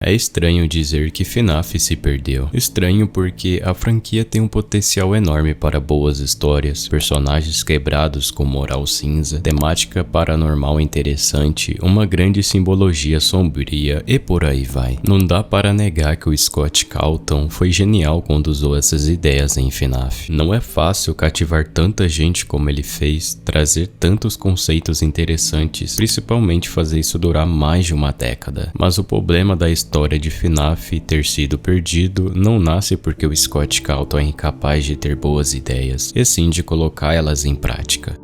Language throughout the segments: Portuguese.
É estranho dizer que FNAF se perdeu. Estranho porque a franquia tem um potencial enorme para boas histórias, personagens quebrados com moral cinza, temática paranormal interessante, uma grande simbologia sombria e por aí vai. Não dá para negar que o Scott Cawthon foi genial quando usou essas ideias em FNAF. Não é fácil cativar tanta gente como ele fez, trazer tantos conceitos interessantes, principalmente fazer isso durar mais de uma década. Mas o problema da história de FNAF ter sido perdido não nasce porque o Scott Cawthon é incapaz de ter boas ideias, e sim de colocar elas em prática.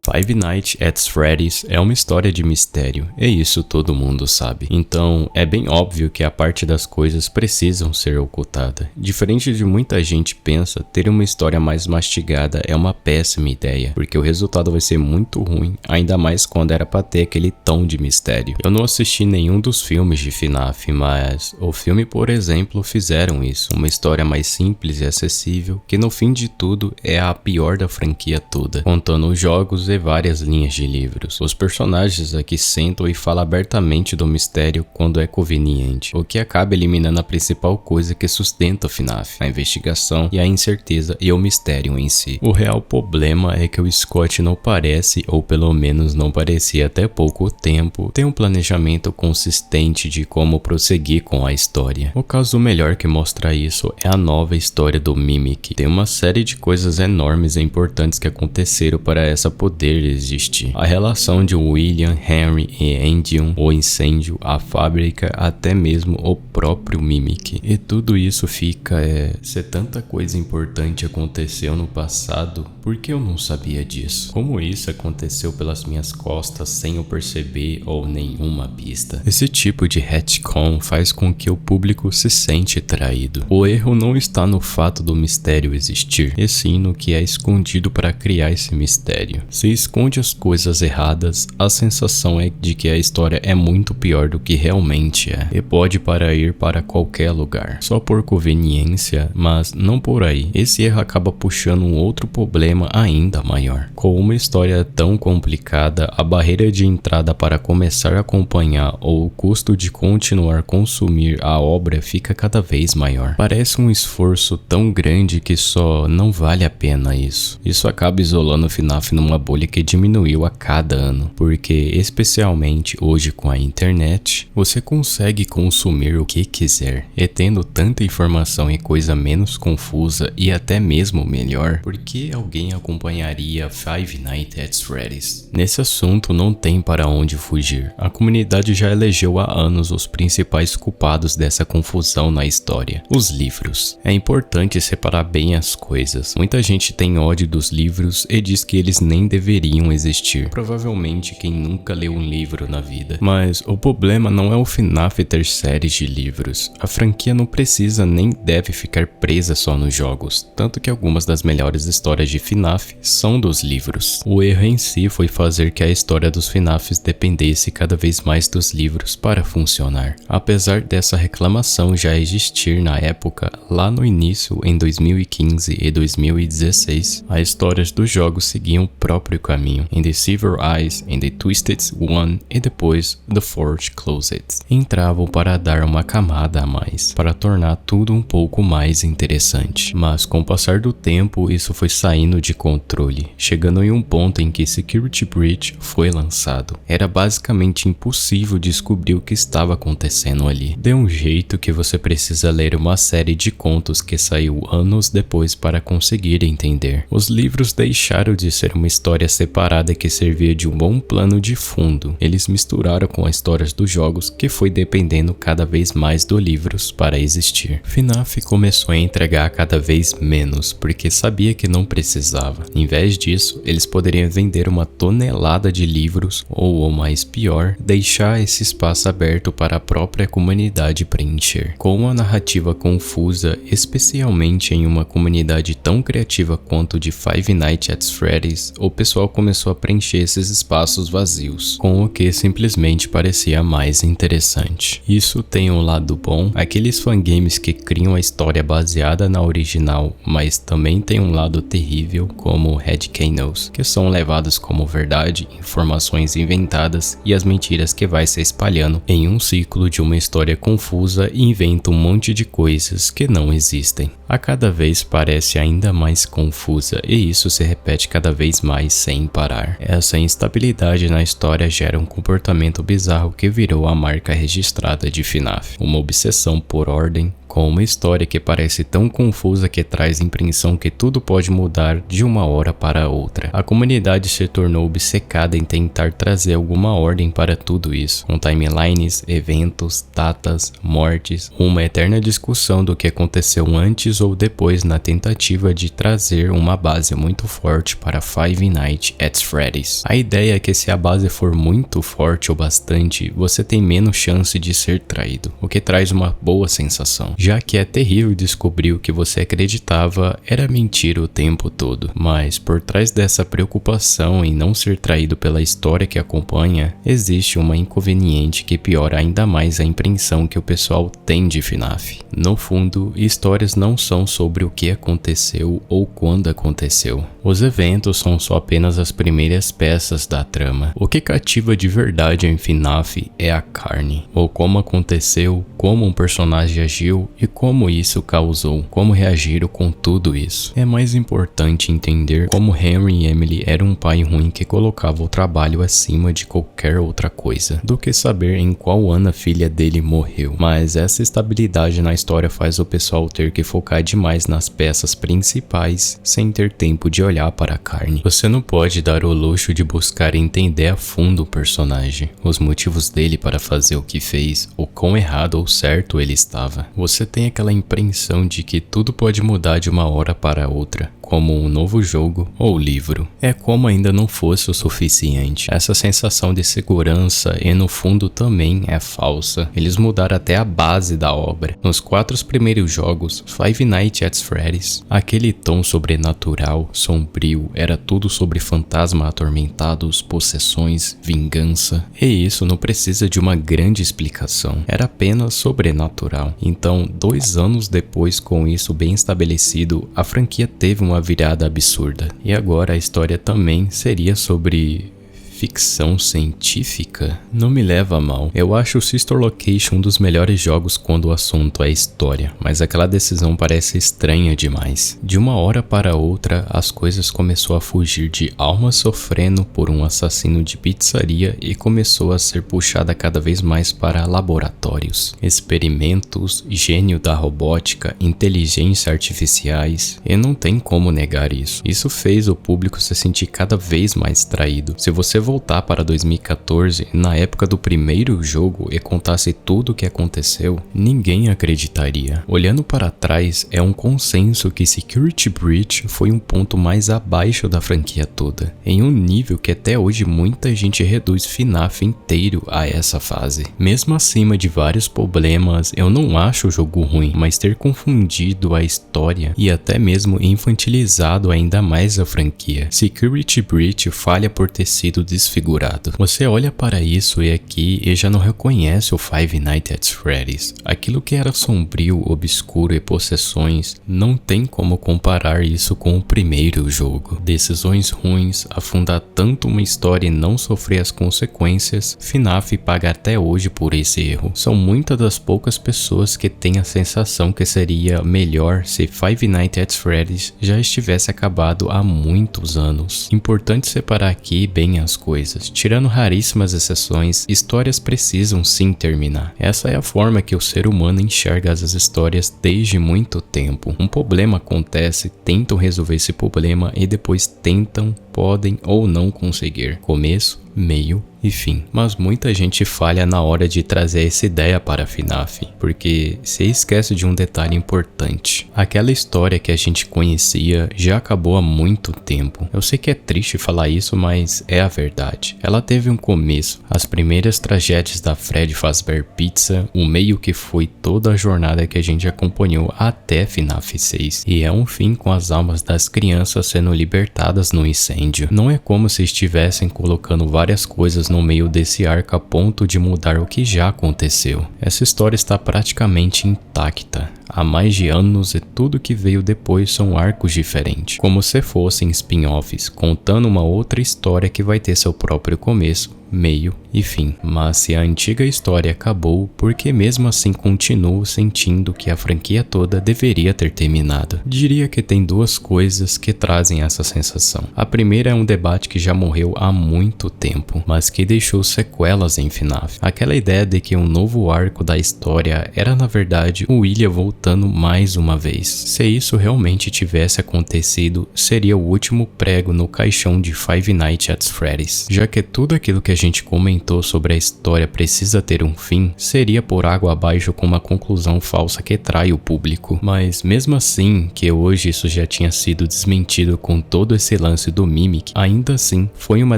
Five Nights at Freddy's é uma história de mistério, e isso todo mundo sabe. Então, é bem óbvio que a parte das coisas precisam ser ocultada. Diferente de muita gente pensa, ter uma história mais mastigada é uma péssima ideia, porque o resultado vai ser muito ruim, ainda mais quando era pra ter aquele tom de mistério. Eu não assisti nenhum dos filmes de FNAF, mas o filme, por exemplo, fizeram isso. Uma história mais simples e acessível, que no fim de tudo é a pior da franquia toda, contando os jogos e várias linhas de livros. Os personagens aqui sentam e falam abertamente do mistério quando é conveniente, o que acaba eliminando a principal coisa que sustenta o FNAF, a investigação e a incerteza e o mistério em si. O real problema é que o Scott não parece, ou pelo menos não parecia até pouco tempo, ter um planejamento consistente de como prosseguir com a história. O caso melhor que mostra isso é a nova história do Mimic. Tem uma série de coisas enormes e importantes que aconteceram para essa poder existir. A relação de William, Henry e Endion, o incêndio, a fábrica, até mesmo o próprio Mimic. E tudo isso fica se tanta coisa importante aconteceu no passado, por que eu não sabia disso? Como isso aconteceu pelas minhas costas sem eu perceber ou nenhuma pista? Esse tipo de retcon faz com que o público se sente traído. O erro não está no fato do mistério existir, e sim no que é escondido para criar esse mistério. Se esconde as coisas erradas, a sensação é de que a história é muito pior do que realmente é, e pode ir para qualquer lugar, só por conveniência, mas não por aí. Esse erro acaba puxando um outro problema ainda maior. Com uma história tão complicada, a barreira de entrada para começar a acompanhar ou o custo de continuar a consumir a obra fica cada vez maior. Parece um esforço tão grande que só não vale a pena isso. Isso acaba isolando o FNAF numa bolha que diminuiu a cada ano, porque especialmente hoje com a internet, você consegue consumir o que quiser, e tendo tanta informação e coisa menos confusa e até mesmo melhor, por que alguém acompanharia Five Nights at Freddy's? Nesse assunto não tem para onde fugir, a comunidade já elegeu há anos os principais culpados dessa confusão na história, os livros. É importante separar bem as coisas, muita gente tem ódio dos livros e diz que eles nem deveriam existir. Provavelmente quem nunca leu um livro na vida. Mas o problema não é o FNAF ter séries de livros. A franquia não precisa nem deve ficar presa só nos jogos, tanto que algumas das melhores histórias de FNAF são dos livros. O erro em si foi fazer que a história dos FNAFs dependesse cada vez mais dos livros para funcionar. Apesar dessa reclamação já existir na época, lá no início em 2015 e 2016, as histórias dos jogos seguiam o próprio caminho, em The Silver Eyes, em The Twisted One e depois The Forge Closet. Entravam para dar uma camada a mais, para tornar tudo um pouco mais interessante. Mas com o passar do tempo, isso foi saindo de controle, chegando em um ponto em que Security Breach foi lançado. Era basicamente impossível descobrir o que estava acontecendo ali. De um jeito que você precisa ler uma série de contos que saiu anos depois para conseguir entender. Os livros deixaram de ser uma história separada que servia de um bom plano de fundo. Eles misturaram com as histórias dos jogos, que foi dependendo cada vez mais dos livros para existir. FNAF começou a entregar cada vez menos, porque sabia que não precisava. Em vez disso, eles poderiam vender uma tonelada de livros, ou o mais pior, deixar esse espaço aberto para a própria comunidade preencher. Com uma narrativa confusa, especialmente em uma comunidade tão criativa quanto de Five Nights at Freddy's, o pessoal pessoal começou a preencher esses espaços vazios, com o que simplesmente parecia mais interessante. Isso tem um lado bom, aqueles fangames que criam a história baseada na original, mas também tem um lado terrível, como headcanons, que são levados como verdade, informações inventadas e as mentiras que vai se espalhando em um ciclo de uma história confusa e inventa um monte de coisas que não existem. A cada vez parece ainda mais confusa e isso se repete cada vez mais sem parar. Essa instabilidade na história gera um comportamento bizarro que virou a marca registrada de FNAF, uma obsessão por ordem, com uma história que parece tão confusa que traz a impressão que tudo pode mudar de uma hora para outra. A comunidade se tornou obcecada em tentar trazer alguma ordem para tudo isso, com timelines, eventos, datas, mortes, uma eterna discussão do que aconteceu antes ou depois na tentativa de trazer uma base muito forte para Five Nights at Freddy's. A ideia é que se a base for muito forte o bastante, você tem menos chance de ser traído, o que traz uma boa sensação. Já que é terrível descobrir o que você acreditava era mentira o tempo todo. Mas por trás dessa preocupação em não ser traído pela história que acompanha, existe uma inconveniente que piora ainda mais a impressão que o pessoal tem de FNAF. No fundo, histórias não são sobre o que aconteceu ou quando aconteceu. Os eventos são só apenas as primeiras peças da trama. O que cativa de verdade em FNAF é a carne, ou como aconteceu, como um personagem agiu e como isso causou, como reagiram com tudo isso. É mais importante entender como Henry e Emily eram um pai ruim que colocava o trabalho acima de qualquer outra coisa, do que saber em qual ano a filha dele morreu. Mas essa estabilidade na história faz o pessoal ter que focar demais nas peças principais, sem ter tempo de olhar para a carne. Você não pode dar o luxo de buscar entender a fundo o personagem, os motivos dele para fazer o que fez, o quão errado ou certo ele estava. Você tem aquela impressão de que tudo pode mudar de uma hora para outra, como um novo jogo ou livro. É como ainda não fosse o suficiente. Essa sensação de segurança e no fundo também é falsa. Eles mudaram até a base da obra. Nos 4 primeiros jogos, Five Nights at Freddy's, aquele tom sobrenatural, sombrio, era tudo sobre fantasmas atormentados, possessões, vingança. E isso não precisa de uma grande explicação. Era apenas sobrenatural. Então, 2 anos depois, com isso bem estabelecido, a franquia teve uma virada absurda. E agora a história também seria sobre ficção científica? Não me leva a mal. Eu acho o Sister Location um dos melhores jogos quando o assunto é história, mas aquela decisão parece estranha demais. De uma hora para outra, as coisas começou a fugir de alma sofrendo por um assassino de pizzaria e começou a ser puxada cada vez mais para laboratórios, experimentos, gênio da robótica, inteligência artificiais, e não tem como negar isso. Isso fez o público se sentir cada vez mais traído. Se você voltar para 2014, na época do primeiro jogo, e contasse tudo o que aconteceu, ninguém acreditaria. Olhando para trás, é um consenso que Security Breach foi um ponto mais abaixo da franquia toda, em um nível que até hoje muita gente reduz FNAF inteiro a essa fase. Mesmo acima de vários problemas, eu não acho o jogo ruim, mas ter confundido a história e até mesmo infantilizado ainda mais a franquia. Security Breach falha por ter sido desfigurado. Você olha para isso e aqui e já não reconhece o Five Nights at Freddy's. Aquilo que era sombrio, obscuro e possessões, não tem como comparar isso com o primeiro jogo. Decisões ruins, afundar tanto uma história e não sofrer as consequências, FNAF paga até hoje por esse erro. São muitas das poucas pessoas que têm a sensação que seria melhor se Five Nights at Freddy's já estivesse acabado há muitos anos. Importante separar aqui bem as coisas. Tirando raríssimas exceções, histórias precisam sim terminar. Essa é a forma que o ser humano enxerga as histórias desde muito tempo. Um problema acontece, tentam resolver esse problema e depois tentam, podem ou não conseguir. Começo, meio e fim. Mas muita gente falha na hora de trazer essa ideia para FNAF, porque se esquece de um detalhe importante. Aquela história que a gente conhecia já acabou há muito tempo. Eu sei que é triste falar isso, mas é a verdade. Ela teve um começo, as primeiras tragédias da Freddy Fazbear Pizza, o meio que foi toda a jornada que a gente acompanhou até FNAF 6, e é um fim com as almas das crianças sendo libertadas no incêndio. incêndio. Não é como se estivessem colocando várias coisas no meio desse arco a ponto de mudar o que já aconteceu. Essa história está praticamente intacta há mais de anos e tudo que veio depois são arcos diferentes, como se fossem spin-offs, contando uma outra história que vai ter seu próprio começo, meio e fim. Mas se a antiga história acabou, por que mesmo assim continuo sentindo que a franquia toda deveria ter terminado? Diria que tem duas coisas que trazem essa sensação. A primeira é um debate que já morreu há muito tempo, mas que deixou sequelas em FNAF. Aquela ideia de que um novo arco da história era na verdade o William voltando mais uma vez. Se isso realmente tivesse acontecido, seria o último prego no caixão de Five Nights at Freddy's, já que tudo aquilo que a gente comentou sobre a história precisa ter um fim, seria por água abaixo com uma conclusão falsa que trai o público. Mas mesmo assim, que hoje isso já tinha sido desmentido com todo esse lance do Mimic, ainda assim foi uma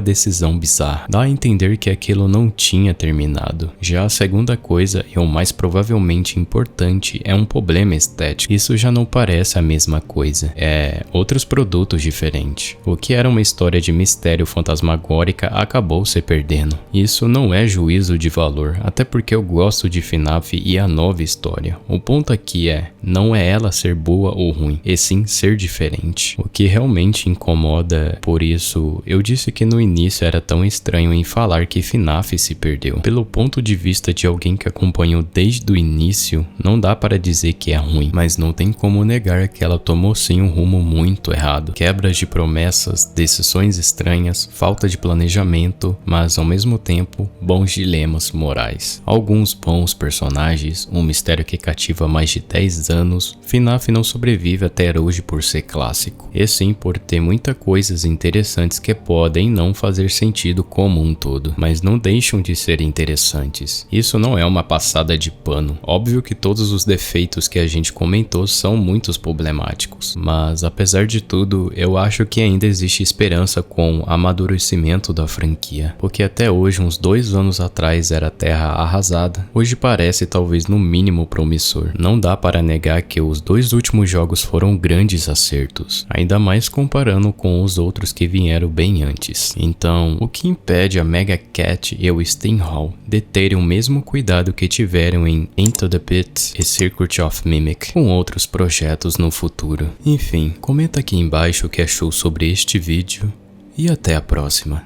decisão bizarra. Dá a entender que aquilo não tinha terminado. Já a segunda coisa, e o mais provavelmente importante, é um problema estético. Isso já não parece a mesma coisa. É outros produtos diferentes. O que era uma história de mistério fantasmagórica acabou se perdendo. Isso não é juízo de valor, até porque eu gosto de FNAF e a nova história. O ponto aqui não é ela ser boa ou ruim, e sim ser diferente. O que realmente incomoda, por isso, eu disse que no início era tão estranho em falar que FNAF se perdeu. Pelo ponto de vista de alguém que acompanhou desde o início, não dá para dizer que é ruim, mas não tem como negar que ela tomou sim um rumo muito errado. Quebras de promessas, decisões estranhas, falta de planejamento, mas ao mesmo tempo, bons dilemas morais. Alguns bons personagens, um mistério que cativa mais de 10 anos, FNAF não sobrevive até hoje por ser clássico, e sim por ter muitas coisas interessantes que podem não fazer sentido como um todo, mas não deixam de ser interessantes. Isso não é uma passada de pano. Óbvio que todos os defeitos que a gente comentou são muito problemáticos, mas apesar de tudo, eu acho que ainda existe esperança com o amadurecimento da franquia, porque até hoje, uns 2 anos atrás, era terra arrasada, hoje parece talvez no mínimo promissor. Não dá para negar que os 2 últimos jogos foram grandes acertos, ainda mais comparando com os outros que vieram bem antes. Então, o que impede a Mega Cat e o Steam Hall de terem o mesmo cuidado que tiveram em Into the Pit e Circuit of Mimic com outros projetos no futuro? Enfim, comenta aqui embaixo o que achou sobre este vídeo e até a próxima.